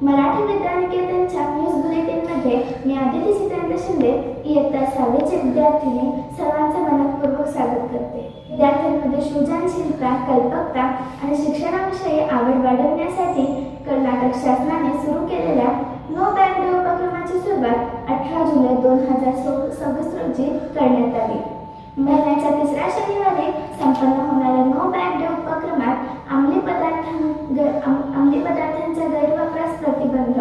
Marathi विद्यानिकेतनच्या news बुलेटिनमध्ये मी आदिती जितेंद्र शिंदे इयत्ता 6वीची विद्यार्थिनी सर्वांचे मनपूर्वक स्वागत करते। विद्यार्थ्यांमध्ये सृजनशीलता, कल्पकता आणि शिक्षणाविषयी आवड वाढवण्यासाठी कर्नाटक शासनाने सुरू केलेल्या नो बॅग डे उपक्रमाची सुरुवात 18 जुलै 2026 रोजी करण्यात आली। महिन्याच्या तिसऱ्या शनिवारी संपन्न होणाऱ्या नो बॅग डे उपक्रमात अंमली पदार्थांच्या गैरवापरास प्रतिबंध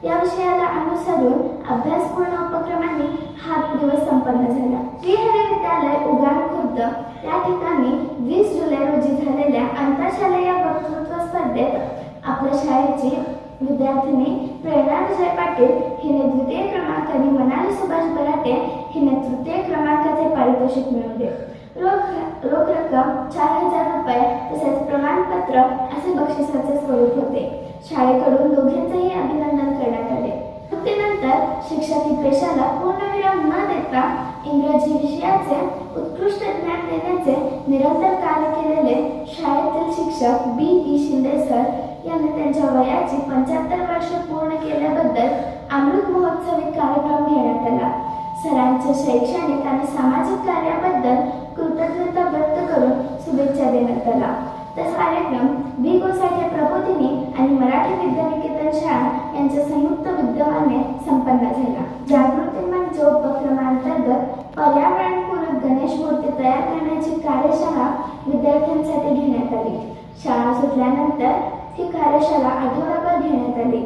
या विषयाला अनुसरून अभ्यासपूर्ण उपक्रमांनी हा दिवस संपन्न झाला। श्रीहरी विद्यालय उगार खुर्द या ठिकाणी 20 जुलै रोजी झालेल्या आंतरशालेय वक्तृत्व स्पर्धेत आपल्या शाळेची विद्यार्थिनी प्रेरणा विजय पाटील हिने द्वितीय क्रमांक आणि मनाली सुभाष बराटे हिने तृतीय क्रमांकाचे पारितोषिक मिळवले। रोख रक्कम 4000 रुपये तसेच प्रमाणपत्र असे बक्षिसाचे स्वरूप होते। शाळेकडून दोघांचेही अभिनंदन करण्यात आले। त्यानंतर शिक्षक ही पेशाला पूर्णविराम न देता इंग्रजी विषयाचे उत्कृष्ट ज्ञान देण्याचे निरंतर कार्य केलेले शाळेतील शिक्षक B.P. शिंदे सर यांनी त्यांच्या वयाची 75 वर्ष पूर्ण केल्याबद्दल अमृत महोत्सवी कार्यक्रम घेण्यात आला। सरांच्या शैक्षणिक आणि सामाजिक कार्याबद्दल कृतज्ञता व्यक्त करून शुभेच्छा देण्यात आला। तसा कार्यक्रम बी गोसाठे प्रबोधिनी आणि मराठी विद्यानिकेतन शाळा यांच्या संयुक्त विद्यमाने संपन्न झाला। जागृती मंच उपक्रमांतर्गत पर्यावरणपूरक गणेश मूर्ती तयार करण्याची कार्यशाळा विद्यार्थ्यांसाठी घेण्यात आली। शाळा सुटल्यानंतर ही कार्यशाळा आठवडाभर घेण्यात आली।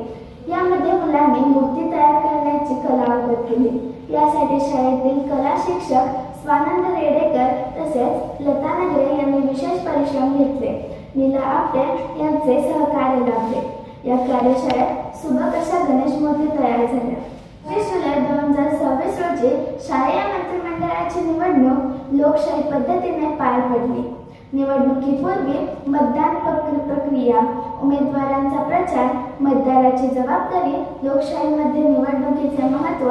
यामध्ये मुलांनी मूर्ती तयार करण्याची कला अवगत केली। यासाठी शाळेतील कला शिक्षक स्वानंद रेडेकर तसेच लता नगरे यांनी विशेष परिश्रम घेतले। नीला आपटे यांचे सहकार्य लाभले। या कार्यशाळेत सुबक अशा गणेश मूर्ती तयार झाल्या। 20 जुलै 2026 रोजी शालेय मंत्रिमंडळाची निवडणूक लोकशाही पद्धतीने पार पडली। निवडणुकीपूर्वी मतदान प्रक्रिया, उमेदवारांचा प्रचार, मतदाराची जबाबदारी, लोकशाहीमध्ये निवडणुकीचे महत्त्व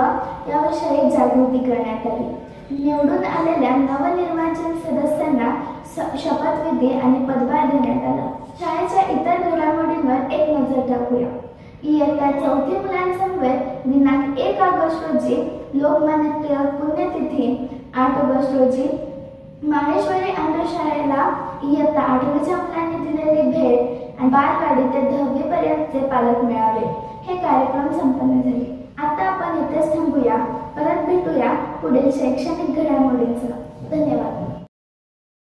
याविषयी जागृती करण्यात आली। निवडून आलेल्या नवनिर्वाचित सदस्यांना शपथविधी आणि पदभार देण्यात आला। शाळेच्या इतर घडामोडींवर एक नजर टाकूया। इयत्ता 4थी मुलांसमवेत दिनांक 1 ऑगस्ट रोजी लोकमान्य टिळक पुण्यतिथी, 8 ऑगस्ट रोजी माहेश्वरी अंधशाळेला इयत्ता 8वीच्या मुलांनी दिलेली भेट आणि बालवाडी ते 10वी पर्यंतचे पालक मेळावे हे कार्यक्रम संपन्न झाले। आता आपण इथेच थांबूया, परत भेटूया पुढील शैक्षणिक घडामोडींसह। धन्यवाद।